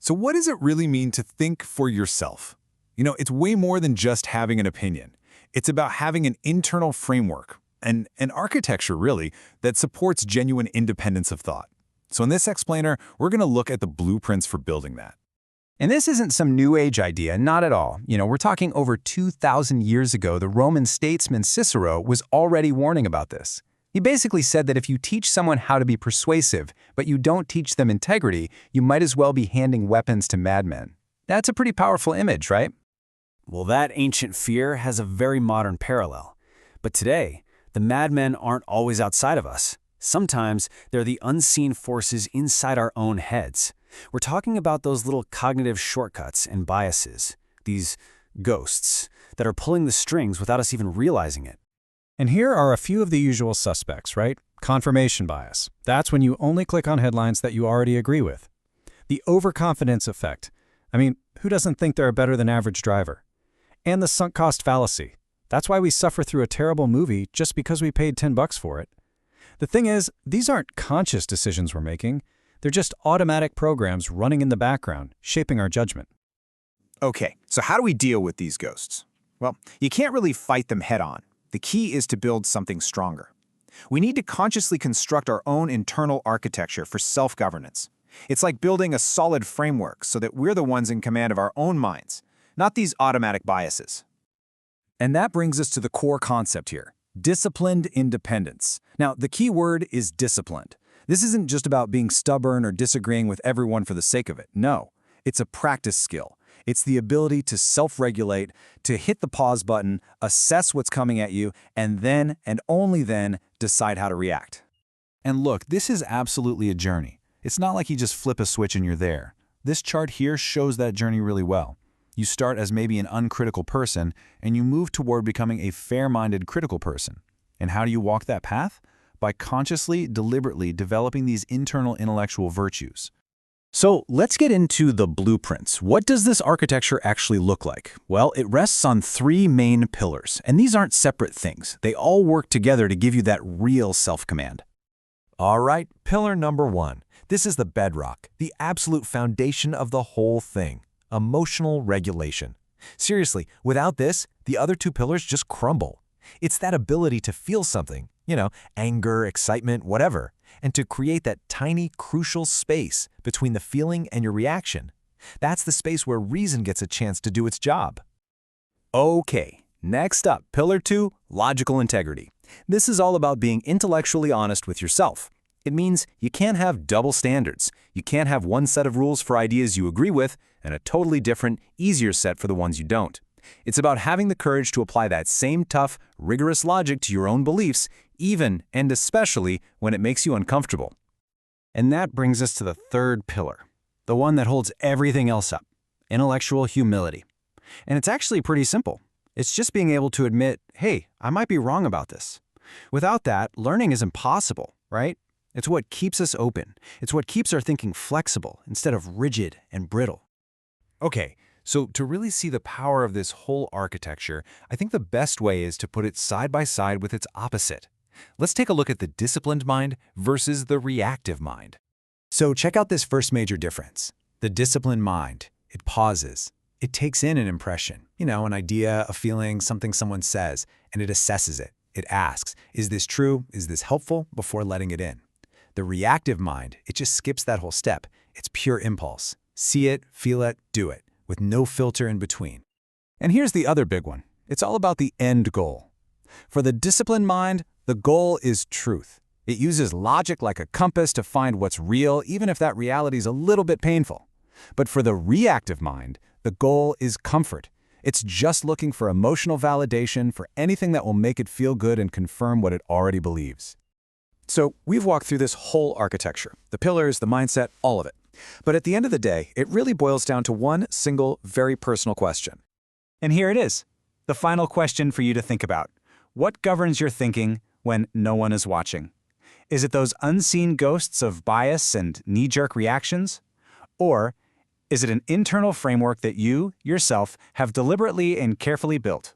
So what does it really mean to think for yourself? It's way more than just having an opinion. It's about having an internal framework, and an architecture, really, that supports genuine independence of thought. So in this explainer, we're going to look at the blueprints for building that. And this isn't some new age idea, not at all. We're talking over 2,000 years ago, the Roman statesman Cicero was already warning about this. He basically said that if you teach someone how to be persuasive, but you don't teach them integrity, you might as well be handing weapons to madmen. That's a pretty powerful image, right? Well, that ancient fear has a very modern parallel. But today, the madmen aren't always outside of us. Sometimes they're the unseen forces inside our own heads. We're talking about those little cognitive shortcuts and biases, these ghosts, that are pulling the strings without us even realizing it. And here are a few of the usual suspects, right? Confirmation bias. That's when you only click on headlines that you already agree with. The overconfidence effect. Who doesn't think they're a better than average driver? And the sunk cost fallacy. That's why we suffer through a terrible movie just because we paid $10 for it. The thing is, these aren't conscious decisions we're making. They're just automatic programs running in the background, shaping our judgment. Okay, so how do we deal with these ghosts? Well, you can't really fight them head-on. The key is to build something stronger. We need to consciously construct our own internal architecture for self-governance. It's like building a solid framework so that we're the ones in command of our own minds, not these automatic biases. And that brings us to the core concept here, disciplined independence. Now, the key word is disciplined. This isn't just about being stubborn or disagreeing with everyone for the sake of it. No, it's a practice skill. It's the ability to self-regulate, to hit the pause button, assess what's coming at you, and then, and only then, decide how to react. And look, this is absolutely a journey. It's not like you just flip a switch and you're there. This chart here shows that journey really well. You start as maybe an uncritical person, and you move toward becoming a fair-minded critical person. And how do you walk that path? By consciously, deliberately developing these internal intellectual virtues. So let's get into the blueprints. What does this architecture actually look like? Well, it rests on three main pillars, and these aren't separate things. They all work together to give you that real self-command. All right, pillar number 1. This is the bedrock, the absolute foundation of the whole thing. Emotional regulation. Seriously, without this, the other two pillars just crumble. It's that ability to feel something, anger, excitement, whatever, and to create that tiny, crucial space between the feeling and your reaction. That's the space where reason gets a chance to do its job. Okay, next up, pillar 2, logical integrity. This is all about being intellectually honest with yourself. It means you can't have double standards. You can't have one set of rules for ideas you agree with and a totally different, easier set for the ones you don't. It's about having the courage to apply that same tough, rigorous logic to your own beliefs, even and especially when it makes you uncomfortable. And that brings us to the third pillar, the one that holds everything else up, intellectual humility. And it's actually pretty simple. It's just being able to admit, hey, I might be wrong about this. Without that, learning is impossible, right? It's what keeps us open. It's what keeps our thinking flexible instead of rigid and brittle. Okay, so to really see the power of this whole architecture, I think the best way is to put it side by side with its opposite. Let's take a look at the disciplined mind versus the reactive mind. So check out this first major difference. The disciplined mind, it pauses. It takes in an impression, an idea, a feeling, something someone says, and it assesses it. It asks, is this true? Is this helpful? Before letting it in. The reactive mind, it just skips that whole step. It's pure impulse. See it, feel it, do it, with no filter in between. And here's the other big one. It's all about the end goal. For the disciplined mind, the goal is truth. It uses logic like a compass to find what's real, even if that reality is a little bit painful. But for the reactive mind, the goal is comfort. It's just looking for emotional validation for anything that will make it feel good and confirm what it already believes. So we've walked through this whole architecture, the pillars, the mindset, all of it. But at the end of the day, it really boils down to one single, very personal question. And here it is, the final question for you to think about. What governs your thinking when no one is watching? Is it those unseen ghosts of bias and knee-jerk reactions? Or is it an internal framework that you, yourself, have deliberately and carefully built?